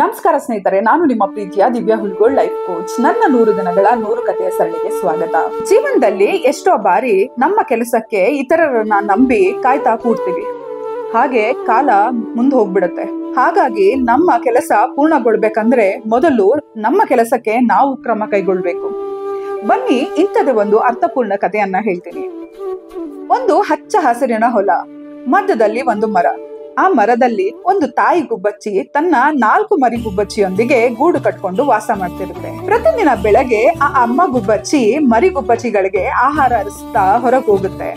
ನಮಸ್ಕಾರ ಸ್ನೇಹಿತರೆ, ನಾನು ನಿಮ್ಮ ಪ್ರೀತಿಯ ದಿವ್ಯಾ ಹುಲ್ಗೋಳ್ ಲೈಫ್ ಕೋಚ್. ನನ್ನ 100 ದಿನಗಳ 100 ಕಥೆಯ ಸರಣಿಗೆ ಸ್ವಾಗತ. ಜೀವನದಲ್ಲಿ ಎಷ್ಟೋ ಬಾರಿ ನಮ್ಮ ಕೆಲಸಕ್ಕೆ ಇತರರನ್ನ ನಂಬಿ ಕಾಯ್ತಾ ಕೂರ್ತೀವಿ. ಹಾಗೆ ಕಾಲ ಮುಂದೆ ಹೋಗ್ಬಿಡುತ್ತೆ. ಹಾಗಾಗಿ ನಮ್ಮ ಕೆಲಸ ಪೂರ್ಣಗೊಳ್ಬೇಕಂದ್ರೆ ಮೊದಲು ನಮ್ಮ ಕೆಲಸಕ್ಕೆ ನಾವು ಕ್ರಮ ಕೈಗೊಳ್ಬೇಕು. ಬನ್ನಿ, ಇಂಥದೇ ಒಂದು ಅರ್ಥಪೂರ್ಣ ಕಥೆಯನ್ನ ಹೇಳ್ತೀನಿ. ಒಂದು ಹಚ್ಚ ಹಸಿರಿನ ಹೊಲ, ಮಧ್ಯದಲ್ಲಿ ಒಂದು ಮರ. ಆ ಮರದಲ್ಲಿ ಒಂದು ತಾಯಿ ಗುಬ್ಬಚ್ಚಿ ತನ್ನ 4 ಮರಿ ಗುಬ್ಬಚ್ಚಿಯೊಂದಿಗೆ ಗೂಡು ಕಟ್ಕೊಂಡು ವಾಸ ಮಾಡ್ತಿರುತ್ತೆ. ಪ್ರತಿದಿನ ಬೆಳಗ್ಗೆ ಆ ಅಮ್ಮ ಗುಬ್ಬಚ್ಚಿ ಮರಿ ಗುಬ್ಬಚ್ಚಿಗಳಿಗೆ ಆಹಾರ ಅರಿಸ್ತಾ ಹೊರಗೆ ಹೋಗುತ್ತೆ.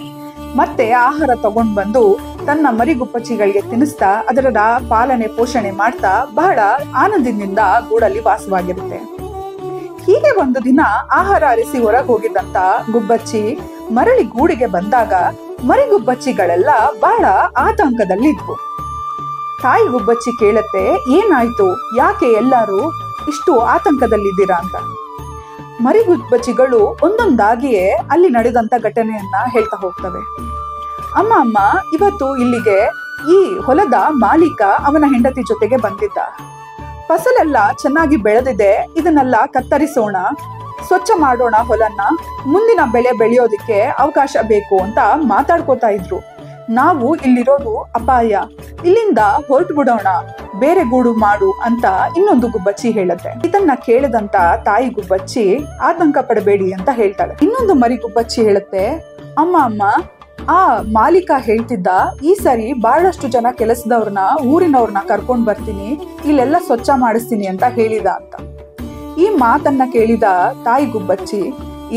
ಮತ್ತೆ ಆಹಾರ ತಗೊಂಡ್ ಬಂದು ತನ್ನ ಮರಿ ಗುಬ್ಬಚ್ಚಿಗಳಿಗೆ ತಿನ್ನಿಸ್ತಾ ಅದರ ಪಾಲನೆ ಪೋಷಣೆ ಮಾಡ್ತಾ ಬಹಳ ಆನಂದದಿಂದ ಗೂಡಲ್ಲಿ ವಾಸವಾಗಿರುತ್ತೆ. ಹೀಗೆ ಒಂದು ದಿನ ಆಹಾರ ಅರಿಸಿ ಹೊರಗೆ ಹೋಗಿದ್ದಂತ ಗುಬ್ಬಚ್ಚಿ ಮರಳಿ ಗೂಡಿಗೆ ಬಂದಾಗ ಮರಿ ಗುಬ್ಬಚ್ಚಿಗಳೆಲ್ಲ ಬಹಳ ಆತಂಕದಲ್ಲಿ ಇದ್ವು. ತಾಯಿ ಗುಬ್ಬಚ್ಚಿ ಕೇಳತ್ತೆ, ಏನಾಯ್ತು, ಯಾಕೆ ಎಲ್ಲರೂ ಇಷ್ಟು ಆತಂಕದಲ್ಲಿದ್ದೀರಾ ಅಂತ. ಮರಿ ಗುಬ್ಬಚ್ಚಿಗಳು ಒಂದೊಂದಾಗಿಯೇ ಅಲ್ಲಿ ನಡೆದಂತ ಘಟನೆಯನ್ನ ಹೇಳ್ತಾ ಹೋಗ್ತವೆ. ಅಮ್ಮ, ಇವತ್ತು ಇಲ್ಲಿಗೆ ಈ ಹೊಲದ ಮಾಲೀಕ ಅವನ ಹೆಂಡತಿ ಜೊತೆಗೆ ಬಂದಿದ್ದ. ಫಸಲೆಲ್ಲ ಚೆನ್ನಾಗಿ ಬೆಳೆದಿದೆ, ಇದನ್ನೆಲ್ಲ ಕತ್ತರಿಸೋಣ, ಸ್ವಚ್ಛ ಮಾಡೋಣ, ಹೊಲನ್ನ ಮುಂದಿನ ಬೆಳೆ ಬೆಳೆಯೋದಿಕ್ಕೆ ಅವಕಾಶ ಬೇಕು ಅಂತ ಮಾತಾಡ್ಕೋತಾ ಇದ್ರು. ನಾವು ಇಲ್ಲಿರೋದು ಅಪಾಯ, ಇಲ್ಲಿಂದ ಹೊರಟು ಬಿಡೋಣ, ಬೇರೆ ಗೂಡು ಮಾಡು ಅಂತ ಇನ್ನೊಂದು ಗುಬ್ಬಚ್ಚಿ ಹೇಳುತ್ತೆ. ಇದನ್ನ ಕೇಳಿದಂತ ತಾಯಿ ಗುಬ್ಬಚ್ಚಿ ಆತಂಕ ಪಡಬೇಡಿ ಅಂತ ಹೇಳ್ತಾಳೆ. ಇನ್ನೊಂದು ಮರಿ ಗುಬ್ಬಚ್ಚಿ ಹೇಳುತ್ತೆ, ಅಮ್ಮ, ಆ ಮಾಲೀಕ ಹೇಳ್ತಿದ್ದ ಈ ಸರಿ ಬಹಳಷ್ಟು ಜನ ಕೆಲಸದವ್ರನ್ನ ಊರಿನವ್ರನ್ನ ಕರ್ಕೊಂಡ್ ಬರ್ತೀನಿ, ಇಲ್ಲೆಲ್ಲ ಸ್ವಚ್ಛ ಮಾಡಿಸ್ತೀನಿ ಅಂತ ಹೇಳಿದ ಅಂತ. ಈ ಮಾತನ್ನ ಕೇಳಿದ ತಾಯಿ ಗುಬ್ಬಚ್ಚಿ,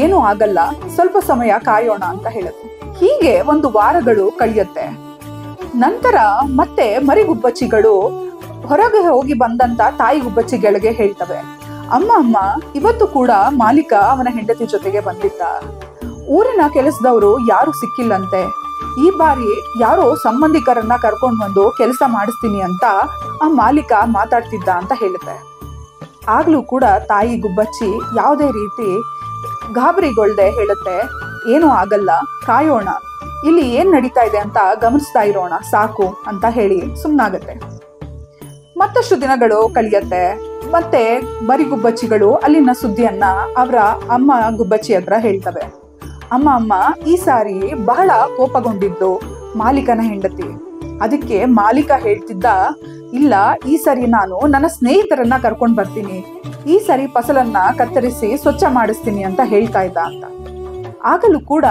ಏನೂ ಆಗಲ್ಲ, ಸ್ವಲ್ಪ ಸಮಯ ಕಾಯೋಣ ಅಂತ ಹೇಳುತ್ತೆ. ಹೀಗೆ 1 ವಾರಗಳು ಕಳೆಯುತ್ತೆ. ನಂತರ ಮತ್ತೆ ಮರಿ ಗುಬ್ಬಚ್ಚಿಗಳು ಹೊರಗೆ ಹೋಗಿ ಬಂದಂತ ತಾಯಿ ಗುಬ್ಬಚ್ಚಿಗಳಿಗೆ ಹೇಳ್ತವೆ, ಅಮ್ಮ, ಇವತ್ತು ಕೂಡ ಮಾಲೀಕ ಅವನ ಹೆಂಡತಿ ಜೊತೆಗೆ ಬಂದಿದ್ದ. ಊರಿನ ಕೆಲಸದವರು ಯಾರು ಸಿಕ್ಕಿಲ್ಲಂತೆ, ಈ ಬಾರಿ ಯಾರೋ ಸಂಬಂಧಿಕರನ್ನ ಕರ್ಕೊಂಡು ಬಂದು ಕೆಲಸ ಮಾಡಿಸ್ತೀನಿ ಅಂತ ಆ ಮಾಲೀಕ ಮಾತಾಡ್ತಿದ್ದ ಅಂತ ಹೇಳುತ್ತೆ. ಆಗ್ಲೂ ಕೂಡ ತಾಯಿ ಗುಬ್ಬಚ್ಚಿ ಯಾವುದೇ ರೀತಿ ಗಾಬರಿಗೊಳ್ದೆ ಹೇಳುತ್ತೆ, ಏನೂ ಆಗಲ್ಲ, ಕಾಯೋಣ, ಇಲ್ಲಿ ಏನ್ ನಡೀತಾ ಇದೆ ಅಂತ ಗಮನಿಸ್ತಾ ಇರೋಣ ಸಾಕು ಅಂತ ಹೇಳಿ ಸುಮ್ಮನಾಗತ್ತೆ. ಮತ್ತಷ್ಟು ದಿನಗಳು ಕಳೆಯತ್ತೆ. ಮತ್ತೆ ಮರಿ ಗುಬ್ಬಚ್ಚಿಗಳು ಅಲ್ಲಿನ ಸುದ್ದಿಯನ್ನ ಅವರ ಅಮ್ಮ ಗುಬ್ಬಚ್ಚಿ ಹತ್ರ ಹೇಳ್ತವೆ. ಅಮ್ಮ, ಈ ಸಾರಿ ಬಹಳ ಕೋಪಗೊಂಡಿದ್ದು ಮಾಲೀಕನ ಹೆಂಡತಿ. ಅದಕ್ಕೆ ಮಾಲೀಕ ಹೇಳ್ತಿದ್ದ, ಇಲ್ಲ, ಈ ಸರಿ ನಾನು ನನ್ನ ಸ್ನೇಹಿತರನ್ನ ಕರ್ಕೊಂಡ್ ಬರ್ತೀನಿ, ಈ ಸರಿ ಫಸಲನ್ನ ಕತ್ತರಿಸಿ ಸ್ವಚ್ಛ ಮಾಡಿಸ್ತೀನಿ ಅಂತ ಹೇಳ್ತಾ ಇದ್ದ ಅಂತ. ಆಗಲೂ ಕೂಡ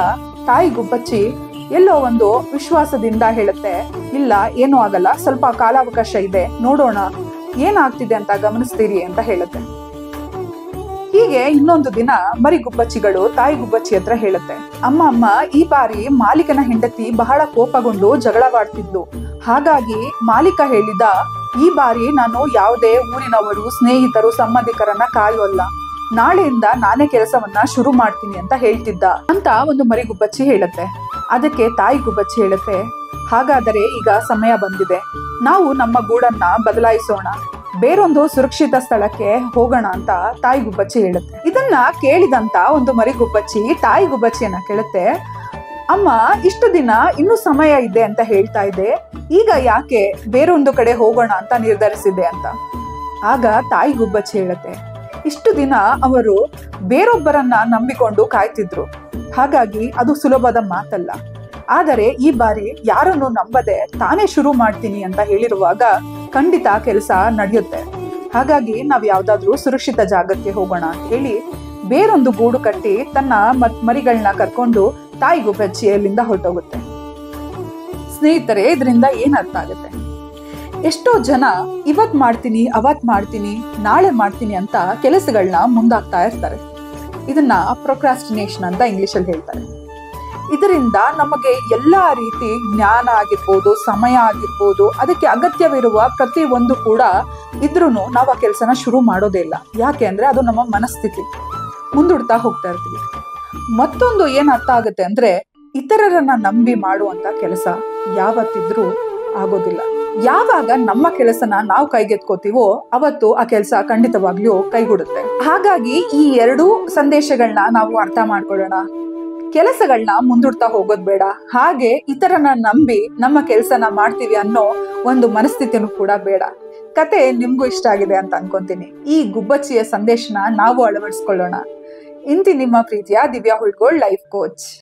ತಾಯಿ ಗುಬ್ಬಚ್ಚಿ ಎಲ್ಲೋ ಒಂದು ವಿಶ್ವಾಸದಿಂದ ಹೇಳುತ್ತೆ, ಇಲ್ಲ, ಏನೂ ಆಗಲ್ಲ, ಸ್ವಲ್ಪ ಕಾಲಾವಕಾಶ ಇದೆ, ನೋಡೋಣ ಏನಾಗ್ತಿದೆ ಅಂತ ಗಮನಿಸ್ತೀರಿ ಅಂತ ಹೇಳುತ್ತೆ. ಹೀಗೆ ಇನ್ನೊಂದು ದಿನ ಮರಿ ಗುಬ್ಬಚ್ಚಿಗಳು ತಾಯಿ ಗುಬ್ಬಚ್ಚಿ ಹತ್ರ ಹೇಳುತ್ತೆ, ಅಮ್ಮ, ಈ ಬಾರಿ ಮಾಲೀಕನ ಹೆಂಡತಿ ಬಹಳ ಕೋಪಗೊಂಡು ಜಗಳವಾಡ್ತಿದ್ಲು. ಹಾಗಾಗಿ ಮಾಲೀಕ ಹೇಳಿದ, ಈ ಬಾರಿ ನಾನು ಯಾವುದೇ ಊರಿನವರು ಸ್ನೇಹಿತರು ಸಂಬಂಧಿಕರನ್ನ ಕಾಯೋಲ್ಲ, ನಾಳೆಯಿಂದ ನಾನೇ ಕೆಲಸವನ್ನ ಶುರು ಮಾಡ್ತೀನಿ ಅಂತ ಹೇಳ್ತಿದ್ದ ಅಂತ ಒಂದು ಮರಿ ಗುಬ್ಬಚ್ಚಿ ಹೇಳುತ್ತೆ. ಅದಕ್ಕೆ ತಾಯಿ ಗುಬ್ಬಚ್ಚಿ ಹೇಳುತ್ತೆ, ಹಾಗಾದರೆ ಈಗ ಸಮಯ ಬಂದಿದೆ, ನಾವು ನಮ್ಮ ಗೂಡನ್ನ ಬದಲಾಯಿಸೋಣ, ಬೇರೊಂದು ಸುರಕ್ಷಿತ ಸ್ಥಳಕ್ಕೆ ಹೋಗೋಣ ಅಂತ ತಾಯಿ ಗುಬ್ಬಚ್ಚಿ ಹೇಳುತ್ತೆ. ಇದನ್ನ ಕೇಳಿದಂತ ಒಂದು ಮರಿ ಗುಬ್ಬಚ್ಚಿ ತಾಯಿ ಗುಬ್ಬಚ್ಚಿಯನ್ನ ಕೇಳುತ್ತೆ, ಅಮ್ಮ, ಇಷ್ಟು ದಿನ ಇನ್ನೂ ಸಮಯ ಇದೆ ಅಂತ ಹೇಳ್ತಾ ಇದೆ, ಈಗ ಯಾಕೆ ಬೇರೊಂದು ಕಡೆ ಹೋಗೋಣ ಅಂತ ನಿರ್ಧರಿಸಿದೆ ಅಂತ. ಆಗ ತಾಯಿ ಗುಬ್ಬಚ್ಚಿ ಹೇಳುತ್ತೆ, ಇಷ್ಟು ದಿನ ಅವರು ಬೇರೊಬ್ಬರನ್ನ ನಂಬಿಕೊಂಡು ಕಾಯ್ತಿದ್ರು, ಹಾಗಾಗಿ ಅದು ಸುಲಭದ ಮಾತಲ್ಲ. ಆದರೆ ಈ ಬಾರಿ ಯಾರನ್ನು ನಂಬದೆ ತಾನೇ ಶುರು ಮಾಡ್ತೀನಿ ಅಂತ ಹೇಳಿರುವಾಗ ಖಂಡಿತ ಕೆಲಸ ನಡೆಯುತ್ತೆ. ಹಾಗಾಗಿ ನಾವ್ ಯಾವ್ದಾದ್ರು ಸುರಕ್ಷಿತ ಜಾಗಕ್ಕೆ ಹೋಗೋಣ ಅಂತ ಹೇಳಿ ಬೇರೊಂದು ಗೂಡು ಕಟ್ಟಿ ತನ್ನ ಮರಿಗಳನ್ನ ಕರ್ಕೊಂಡು ತಾಯಿ ಗುಬ್ಬಚ್ಚಿ ಅಲ್ಲಿಂದ ಹೊರಟೋಗುತ್ತೆ. ಸ್ನೇಹಿತರೆ, ಇದರಿಂದ ಏನ್ ಅರ್ಥ ಆಗುತ್ತೆ? ಎಷ್ಟೋ ಜನ ಇವತ್ ಮಾಡ್ತೀನಿ, ಅವತ್ ಮಾಡ್ತೀನಿ, ನಾಳೆ ಮಾಡ್ತೀನಿ ಅಂತ ಕೆಲಸಗಳನ್ನ ಮುಂದಾಗ್ತಾ ಇರ್ತಾರೆ. ಇದನ್ನ ಪ್ರೊಕ್ರಾಸ್ಟಿನೇಷನ್ ಅಂತ ಇಂಗ್ಲಿಷಲ್ಲಿ ಹೇಳ್ತಾರೆ. ಇದರಿಂದ ನಮಗೆ ಎಲ್ಲಾ ರೀತಿ ಜ್ಞಾನ ಆಗಿರ್ಬೋದು, ಸಮಯ ಆಗಿರ್ಬೋದು, ಅದಕ್ಕೆ ಅಗತ್ಯವಿರುವ ಪ್ರತಿ ಒಂದು ಕೂಡ ಇದ್ರೂ ನಾವು ಆ ಕೆಲಸನ ಶುರು ಮಾಡೋದೇ ಇಲ್ಲ. ಯಾಕೆ ಅಂದ್ರೆ ಅದು ನಮ್ಮ ಮನಸ್ಥಿತಿ, ಮುಂದೂಡ್ತಾ ಹೋಗ್ತಾ ಇರ್ತೀವಿ. ಮತ್ತೊಂದು ಏನ್ ಅರ್ಥ ಆಗುತ್ತೆ ಅಂದ್ರೆ, ಇತರರನ್ನ ನಂಬಿ ಮಾಡುವಂತ ಕೆಲಸ ಯಾವತ್ತಿದ್ರೂ ಆಗೋದಿಲ್ಲ. ಯಾವಾಗ ನಮ್ಮ ಕೆಲಸನ ನಾವು ಕೈಗೆತ್ಕೋತೀವೋ ಅವತ್ತು ಆ ಕೆಲಸ ಖಂಡಿತವಾಗ್ಲೂ ಕೈಗೂಡುತ್ತೆ. ಹಾಗಾಗಿ ಈ 2 ಸಂದೇಶಗಳನ್ನ ನಾವು ಅರ್ಥ ಮಾಡ್ಕೊಳ್ಳೋಣ. ಕೆಲಸಗಳನ್ನ ಮುಂದೂಡ್ತಾ ಹೋಗೋದ್ ಬೇಡ, ಹಾಗೆ ಇತರನ ನಂಬಿ ನಮ್ಮ ಕೆಲಸನ ಮಾಡ್ತೀವಿ ಅನ್ನೋ ಒಂದು ಮನಸ್ಥಿತಿನೂ ಕೂಡ ಬೇಡ. ಕತೆ ನಿಮ್ಗೂ ಇಷ್ಟ ಆಗಿದೆ ಅಂತ ಅನ್ಕೊಂತೀನಿ. ಈ ಗುಬ್ಬಚ್ಚಿಯ ಸಂದೇಶನ ನಾವು ಅಳವಡಿಸ್ಕೊಳ್ಳೋಣ. ಇಂತಿ ನಿಮ್ಮ ಪ್ರೀತಿಯ ದಿವ್ಯಾ ಹುಳ್ಗೋಳ್ ಲೈಫ್ ಕೋಚ್.